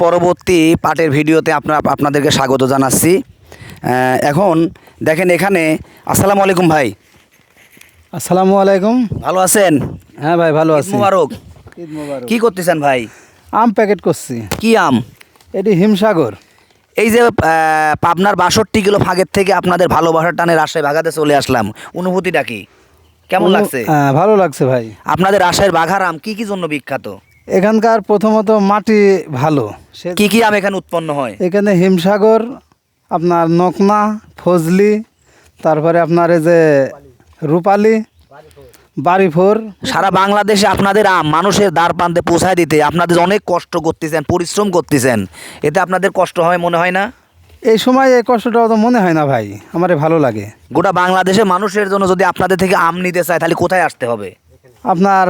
পরবর্তী পার্টের ভিডিওতে আপনাদেরকে স্বাগত জানাচ্ছি। এখন দেখেন এখানে, আসসালামু আলাইকুম ভাই। আসসালামু আলাইকুম। ভালো আছেন? হ্যাঁ ভাই, ভালো আছি। মুবারক। ঈদ মোবারক। কি করতেছেন ভাই? আম প্যাকেট করছি। কি আম? এটি হিমসাগর। এই যে পাবনার ৬২ কিলো ভাগের থেকে আপনাদের ভালোবাসার টানে রাজশাহী বাঘাতে চলে আসলাম, অনুভূতিটা কি, কেমন লাগছে? ভালো লাগছে ভাই। আপনাদের রাজশাহীর বাঘার আম কি কি জন্য বিখ্যাত? এখানকার প্রথমত মাটি ভালো। কি কি আম এখানে উৎপন্ন হয়? এখানে হিমসাগর, আপনার নকনা, ফজলি, তারপরে আপনার এই যে রূপালি, বাড়িফোর। সারা বাংলাদেশে আপনাদের আম মানুষের দ্বার প্রান্তে পৌঁছায় দিতে আপনাদের অনেক কষ্ট করতেছেন, পরিশ্রম করতেছেন, এতে আপনাদের কষ্ট হয় মনে হয় না? এই সময় এই কষ্টটা তো মনে হয় না ভাই, আমারে ভালো লাগে। গোটা বাংলাদেশের মানুষের জন্য যদি আপনাদের থেকে আম নিতে চায় তাহলে কোথায় আসতে হবে? আপনার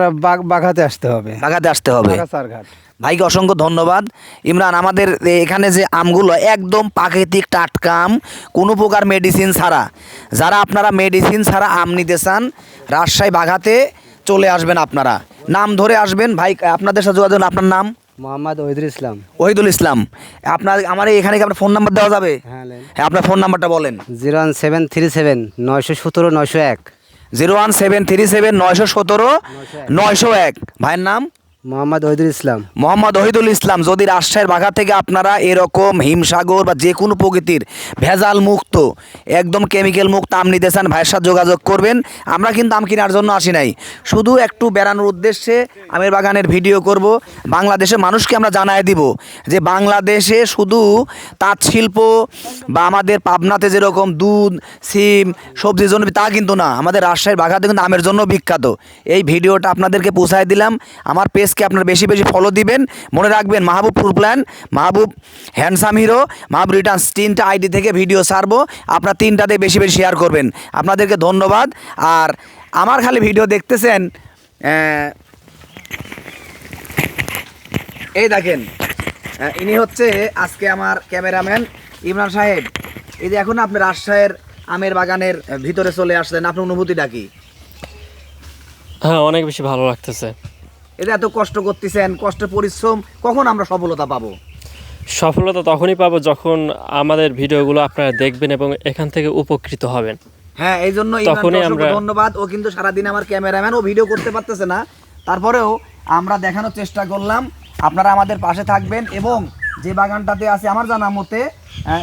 বাঘাতে আসতে হবে। বাঘাতে আসতে হবে। বাঘাচারঘাট। ভাইকে অসংখ্য ধন্যবাদ। ইমরান, আমাদের এখানে যে আমগুলো একদম প্রাকৃতিক টাটকা আম, কোনো প্রকার মেডিসিন ছাড়া। যারা আপনারা মেডিসিন ছাড়া আম নিতে চান রাজশাহী বাঘাতে চলে আসবেন, আপনারা নাম ধরে আসবেন। ভাই আপনাদের সাথে যোগাযোগ, আপনার নাম? মোহাম্মদ ওহিদুল ইসলাম। ওহিদুল ইসলাম। আপনার আমার এখানে কি আপনার ফোন নাম্বার দেওয়া যাবে? হ্যাঁ, আপনার ফোন নাম্বারটা বলেন। 01737 917 901। 01737 917 901। ভাইয়ের নাম? মোহাম্মদ ওহিদুল ইসলাম। মোহাম্মদ ওহিদুল ইসলাম। যদি রাজশাহীর বাঘা থেকে আপনারা এরকম হিমসাগর বা যে কোনো প্রকৃতির ভেজাল মুক্ত, একদম কেমিক্যাল মুক্ত আম নিতে চান, ভাইয়ের সাথে যোগাযোগ করবেন। আমরা কিন্তু আম কেনার জন্য আসি নাই, শুধু একটু বেড়ানোর উদ্দেশ্যে আমের বাগানের ভিডিও করব। বাংলাদেশের মানুষকে আমরা জানাই দিব যে বাংলাদেশে শুধু তাঁত শিল্প বা আমাদের পাবনাতে যেরকম দুধ, সিম, সবজির জন্য তা কিন্তু না, আমাদের রাজশাহীর বাঘাতে কিন্তু আমের জন্য বিখ্যাত। এই ভিডিওটা আপনাদেরকে পৌঁছায় দিলাম। আমার পেজকে আপনারা বেশি বেশি ফলো দিবেন। মনে রাখবেন, মাহবুব ট্যুর প্ল্যান, মাহবুব হ্যান্ডসাম হিরো, মাহবুব রিটার্নস, 3টা আইডি থেকে ভিডিও ছাড়বো। আপনারা 3টাতে বেশি বেশি শেয়ার করবেন। আপনাদেরকে ধন্যবাদ। আর আমার খালি ভিডিও দেখতেছেন, এই দেখেন, ইনি হচ্ছে আজকে আমার ক্যামেরাম্যান ইমরান সাহেব। এই যে এখন আপনি রাজশাহীর আমের বাগানের ভিতরে চলে আসলেন, আপনার অনুভূতিটা কি? হ্যাঁ, অনেক বেশি ভালো লাগতেছে। এটা এত কষ্ট করতেছেন, কষ্ট পরিশ্রম, কখন আমরা সফলতা পাবো? সফলতা তখনই পাবো যখন আমাদের ভিডিওগুলো আপনারা দেখবেন এবং এখান থেকে উপকৃত হবেন। হ্যাঁ, এই জন্য ধন্যবাদ। ও কিন্তু সারাদিন আমার ক্যামেরাম্যান, ও ভিডিও করতে পারতেছে না, তারপরেও আমরা দেখানোর চেষ্টা করলাম। আপনারা আমাদের পাশে থাকবেন। এবং যে বাগানটাতে আছে আমার জানা মতে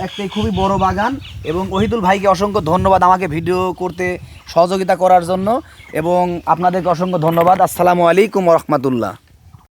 একটি খুবই বড় বাগান। এবং ওহিদুল ভাইকে অসংখ্য ধন্যবাদ আমাকে ভিডিও করতে সহযোগিতা করার জন্য। এবং আপনাদেরকে অসংখ্য ধন্যবাদ। আসসালামু আলাইকুম ওয়া রাহমাতুল্লাহ।